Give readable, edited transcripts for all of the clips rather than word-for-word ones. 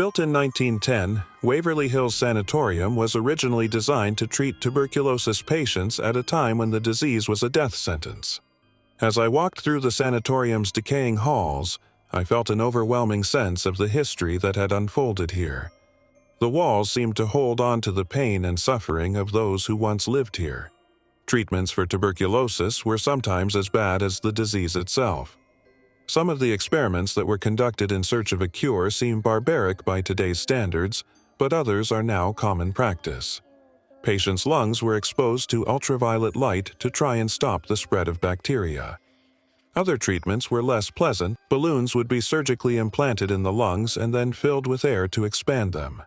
Built in 1910, Waverly Hills Sanatorium was originally designed to treat tuberculosis patients at a time when the disease was a death sentence. As I walked through the sanatorium's decaying halls, I felt an overwhelming sense of the history that had unfolded here. The walls seemed to hold on to the pain and suffering of those who once lived here. Treatments for tuberculosis were sometimes as bad as the disease itself. Some of the experiments that were conducted in search of a cure seem barbaric by today's standards, but others are now common practice. Patients' lungs were exposed to ultraviolet light to try and stop the spread of bacteria. Other treatments were less pleasant. Balloons would be surgically implanted in the lungs and then filled with air to expand them.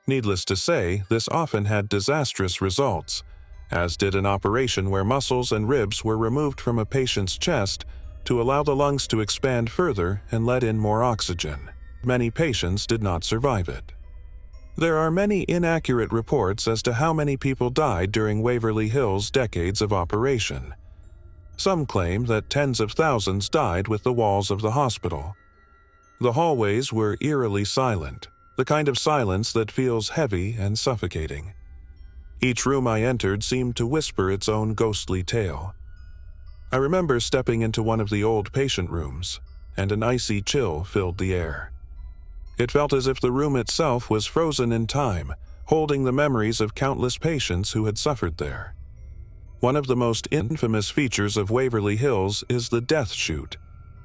Needless to say, this often had disastrous results, as did an operation where muscles and ribs were removed from a patient's chest to allow the lungs to expand further and let in more oxygen. Many patients did not survive it. There are many inaccurate reports as to how many people died during Waverly Hills' decades of operation. Some claim that tens of thousands died with the walls of the hospital. The hallways were eerily silent, the kind of silence that feels heavy and suffocating. Each room I entered seemed to whisper its own ghostly tale. I remember stepping into one of the old patient rooms, and an icy chill filled the air. It felt as if the room itself was frozen in time, holding the memories of countless patients who had suffered there. One of the most infamous features of Waverly Hills is the death chute,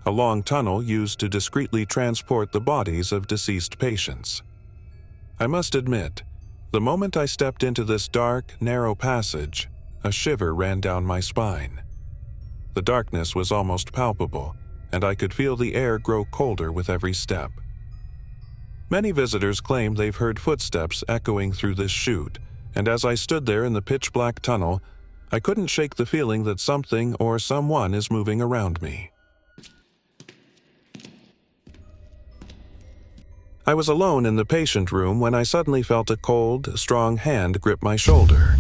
a long tunnel used to discreetly transport the bodies of deceased patients. I must admit, the moment I stepped into this dark, narrow passage, a shiver ran down my spine. The darkness was almost palpable, and I could feel the air grow colder with every step. Many visitors claim they've heard footsteps echoing through this chute, and as I stood there in the pitch-black tunnel, I couldn't shake the feeling that something or someone is moving around me. I was alone in the patient room when I suddenly felt a cold, strong hand grip my shoulder.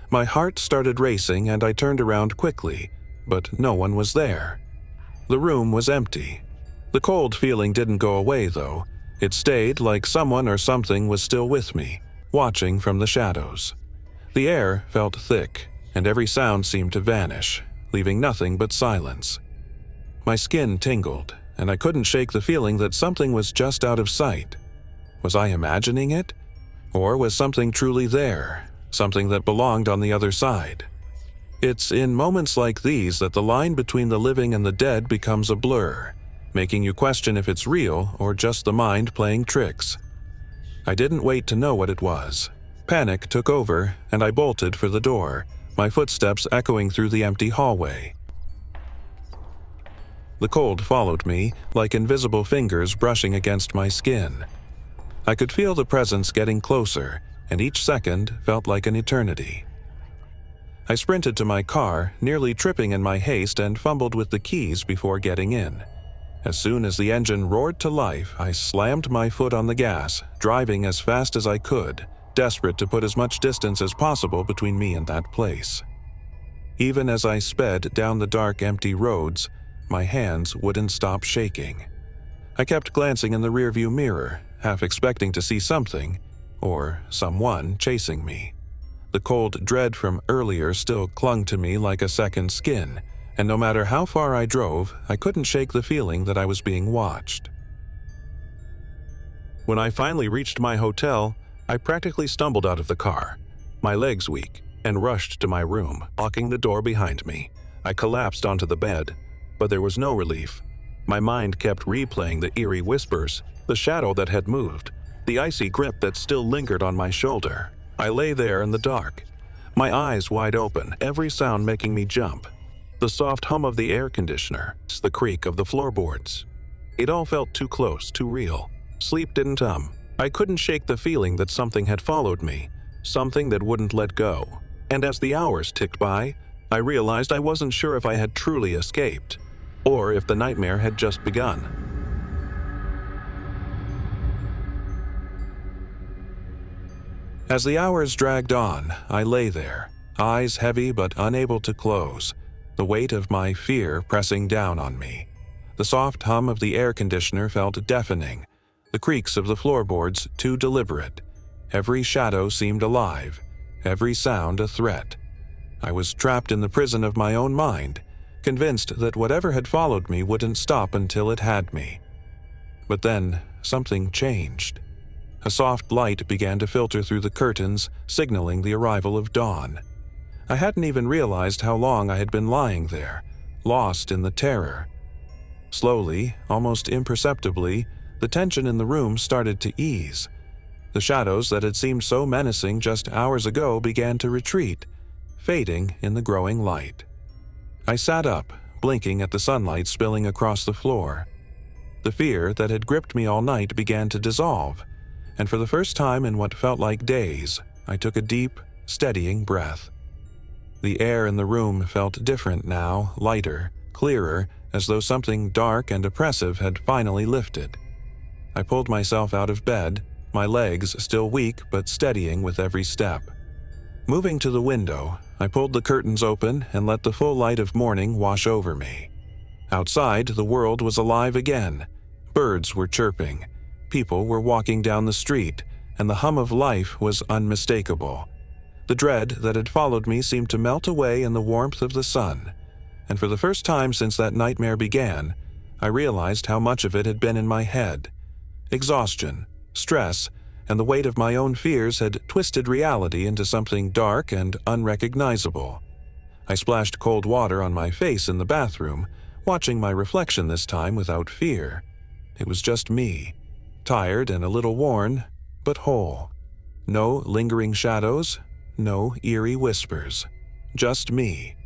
My heart started racing and I turned around quickly, but no one was there. The room was empty. The cold feeling didn't go away, though. It stayed, like someone or something was still with me, watching from the shadows. The air felt thick, and every sound seemed to vanish, leaving nothing but silence. My skin tingled, and I couldn't shake the feeling that something was just out of sight. Was I imagining it? Or was something truly there, something that belonged on the other side? It's in moments like these that the line between the living and the dead becomes a blur, making you question if it's real or just the mind playing tricks. I didn't wait to know what it was. Panic took over, and I bolted for the door, my footsteps echoing through the empty hallway. The cold followed me, like invisible fingers brushing against my skin. I could feel the presence getting closer, and each second felt like an eternity. I sprinted to my car, nearly tripping in my haste, and fumbled with the keys before getting in. As soon as the engine roared to life, I slammed my foot on the gas, driving as fast as I could, desperate to put as much distance as possible between me and that place. Even as I sped down the dark, empty roads, my hands wouldn't stop shaking. I kept glancing in the rearview mirror, half expecting to see something, or someone, chasing me. The cold dread from earlier still clung to me like a second skin, and no matter how far I drove, I couldn't shake the feeling that I was being watched. When I finally reached my hotel, I practically stumbled out of the car, my legs weak, and rushed to my room, locking the door behind me. I collapsed onto the bed, but there was no relief. My mind kept replaying the eerie whispers, the shadow that had moved, the icy grip that still lingered on my shoulder. I lay there in the dark, my eyes wide open, every sound making me jump. The soft hum of the air conditioner, the creak of the floorboards. It all felt too close, too real. Sleep didn't come. I couldn't shake the feeling that something had followed me, something that wouldn't let go. And as the hours ticked by, I realized I wasn't sure if I had truly escaped, or if the nightmare had just begun. As the hours dragged on, I lay there, eyes heavy but unable to close, the weight of my fear pressing down on me. The soft hum of the air conditioner felt deafening, the creaks of the floorboards too deliberate. Every shadow seemed alive, every sound a threat. I was trapped in the prison of my own mind, convinced that whatever had followed me wouldn't stop until it had me. But then, something changed. A soft light began to filter through the curtains, signaling the arrival of dawn. I hadn't even realized how long I had been lying there, lost in the terror. Slowly, almost imperceptibly, the tension in the room started to ease. The shadows that had seemed so menacing just hours ago began to retreat, fading in the growing light. I sat up, blinking at the sunlight spilling across the floor. The fear that had gripped me all night began to dissolve, and for the first time in what felt like days, I took a deep, steadying breath. The air in the room felt different now, lighter, clearer, as though something dark and oppressive had finally lifted. I pulled myself out of bed, my legs still weak but steadying with every step. Moving to the window, I pulled the curtains open and let the full light of morning wash over me. Outside, the world was alive again. Birds were chirping, people were walking down the street, and the hum of life was unmistakable. The dread that had followed me seemed to melt away in the warmth of the sun, and for the first time since that nightmare began, I realized how much of it had been in my head. Exhaustion, stress, and the weight of my own fears had twisted reality into something dark and unrecognizable. I splashed cold water on my face in the bathroom, watching my reflection this time without fear. It was just me, tired and a little worn, but whole. No lingering shadows, no eerie whispers. Just me.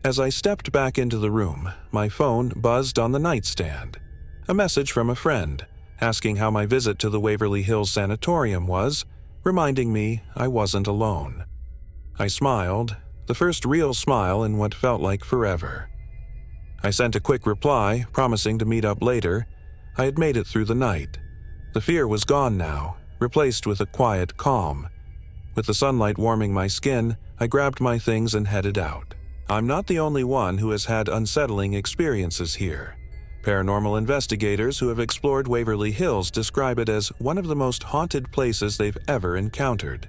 As I stepped back into the room, my phone buzzed on the nightstand. A message from a friend, asking how my visit to the Waverly Hills Sanatorium was, reminding me I wasn't alone. I smiled, the first real smile in what felt like forever. I sent a quick reply, promising to meet up later. I had made it through the night. The fear was gone now, replaced with a quiet calm. With the sunlight warming my skin, I grabbed my things and headed out. I'm not the only one who has had unsettling experiences here. Paranormal investigators who have explored Waverly Hills describe it as one of the most haunted places they've ever encountered.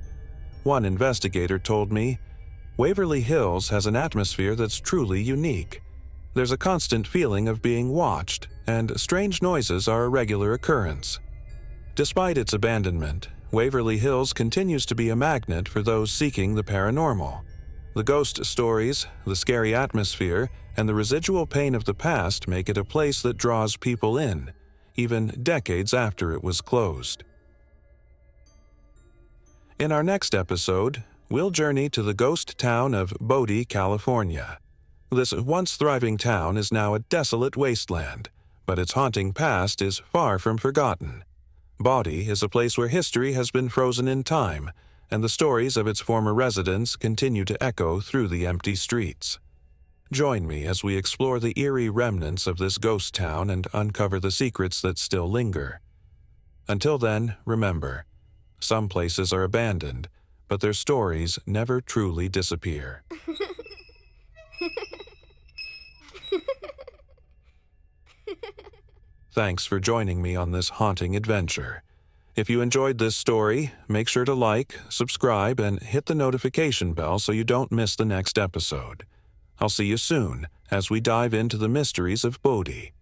One investigator told me, "Waverly Hills has an atmosphere that's truly unique. There's a constant feeling of being watched, and strange noises are a regular occurrence." Despite its abandonment, Waverly Hills continues to be a magnet for those seeking the paranormal. The ghost stories, the scary atmosphere, and the residual pain of the past make it a place that draws people in, even decades after it was closed. In our next episode, we'll journey to the ghost town of Bodie, California. This once thriving town is now a desolate wasteland, but its haunting past is far from forgotten. Bodie is a place where history has been frozen in time, and the stories of its former residents continue to echo through the empty streets. Join me as we explore the eerie remnants of this ghost town and uncover the secrets that still linger. Until then, remember, some places are abandoned, but their stories never truly disappear. Thanks for joining me on this haunting adventure. If you enjoyed this story, make sure to like, subscribe, and hit the notification bell so you don't miss the next episode. I'll see you soon as we dive into the mysteries of Bodie.